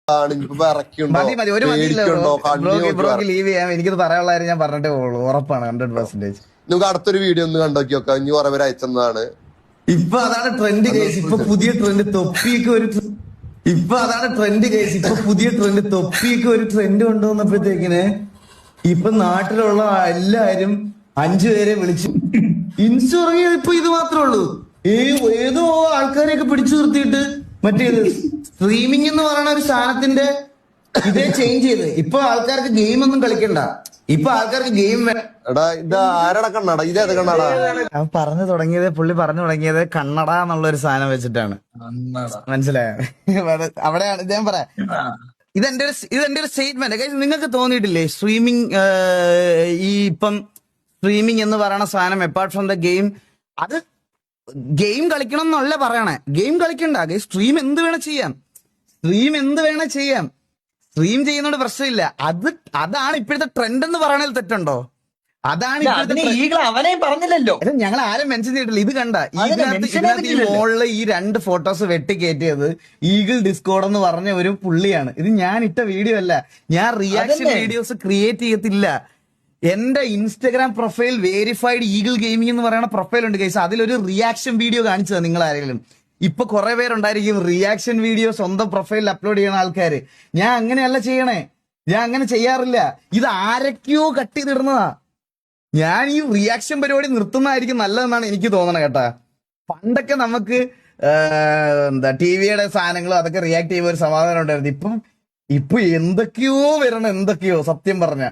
മതി മതി ഒരു മതിയില്ല ബ്രോക്ക് ലീവ് ചെയ്യാം. എനിക്കത് പറയാനുള്ള കാര്യം ഞാൻ പറഞ്ഞിട്ടേ പോകുള്ളൂ. ഉറപ്പാണ് 100%. നമുക്ക് അടുത്തൊരു വീഡിയോ ഒന്ന് കണ്ടോക്കി നോക്കാം. ഇനി കുറെ പേര് അയച്ചതാണ്. ഇപ്പൊ അതാണ് ട്രെൻഡ് കേസ്. ഇപ്പൊ പുതിയ ട്രെൻഡ് തൊപ്പിക്ക് ഒരു തൊപ്പിക്ക് ഒരു ട്രെൻഡ് കൊണ്ടുവന്നപ്പോഴത്തേക്കിന് ഇപ്പൊ നാട്ടിലുള്ള എല്ലാരും 5 പേരെ വിളിച്ചു ഇൻസ്റ്റ ഇറങ്ങിയത് ഇപ്പൊ ഇത് മാത്രമേ ഉള്ളൂ. ഏതോ ആൾക്കാരെയൊക്കെ പിടിച്ചു നിർത്തിയിട്ട് മറ്റേത് സ്ട്രീമിംഗ് എന്ന് പറയുന്ന ഒരു സാധനത്തിന്റെ ഇതേ ചേഞ്ച് ചെയ്ത് ഇപ്പൊ ആൾക്കാർക്ക് ഗെയിം ഒന്നും കളിക്കണ്ട. ഇപ്പൊ ആൾക്കാർക്ക് ഗെയിം പറഞ്ഞു തുടങ്ങിയത് കണ്ണട എന്നുള്ള ഒരു സാധനം വെച്ചിട്ടാണ്. മനസ്സിലായോ? അവിടെയാണ് ഞാൻ പറയാം. ഇതെന്റെ ഒരു സ്റ്റേറ്റ്മെന്റ്. നിങ്ങൾക്ക് തോന്നിയിട്ടില്ലേ സ്ട്രീമിംഗ് ഇപ്പം സ്ട്രീമിംഗ് എന്ന് പറയുന്ന സാധനം അപ്പാർട്ട് ഫ്രം ദ ഗെയിം, അത് ഗെയിം കളിക്കണം എന്നല്ല പറയണേ. ഗെയിം കളിക്കണ്ട, സ്ട്രീം എന്ത് വേണേ ചെയ്യാം. സ്ട്രീം ചെയ്യുന്നോണ്ട് പ്രശ്നമില്ല. അതാണ് ഇപ്പോഴത്തെ ട്രെൻഡ് എന്ന് പറയണതിൽ തെറ്റുണ്ടോ? അതാണ് അവനെ പറഞ്ഞില്ലല്ലോ. ഞങ്ങൾ ആരും മെൻഷൻ ചെയ്തിട്ടില്ല. ഇത് കണ്ട ഇതിനകത്ത് ഈ മോളില് ഈ 2 ഫോട്ടോസ് വെട്ടിക്കയറ്റിയത് ഈഗിൾ ഡിസ്കോഡ് എന്ന് പറഞ്ഞ ഒരു പുള്ളിയാണ്. ഇത് ഞാൻ ഇട്ട വീഡിയോ അല്ല. ഞാൻ റിയാക്ഷൻ വീഡിയോസ് ക്രിയേറ്റ് ചെയ്യത്തില്ല. എന്റെ Instagram profile verified eagle gaming എന്ന് പറയുന്ന പ്രൊഫൈൽ ഉണ്ട് ഗൈസ്. അതിലൊരു റിയാക്ഷൻ വീഡിയോ കാണിച്ചത് നിങ്ങൾ ആരെങ്കിലും. ഇപ്പൊ കുറെ പേരുണ്ടായിരിക്കും റിയാക്ഷൻ വീഡിയോ സ്വന്തം പ്രൊഫൈലിൽ അപ്ലോഡ് ചെയ്യുന്ന ആൾക്കാര്. ഞാൻ അങ്ങനെയല്ല ചെയ്യണേ. ഞാൻ അങ്ങനെ ചെയ്യാറില്ല. ഇത് ആരൊക്കെയോ കട്ട് ചെയ്തിടുന്നതാ. ഞാൻ ഈ റിയാക്ഷൻ പരിപാടി നിർത്തുന്നതായിരിക്കും നല്ലതെന്നാണ് എനിക്ക് തോന്നണത് കേട്ടാ. പണ്ടൊക്കെ നമുക്ക് ടിവിയുടെ സാധനങ്ങളും അതൊക്കെ റിയാക്ട് ചെയ്യുമ്പോൾ ഒരു സമാധാനം ഉണ്ടായിരുന്നു. ഇപ്പൊ എന്തൊക്കെയോ വരണം, എന്തൊക്കെയോ സത്യം പറഞ്ഞ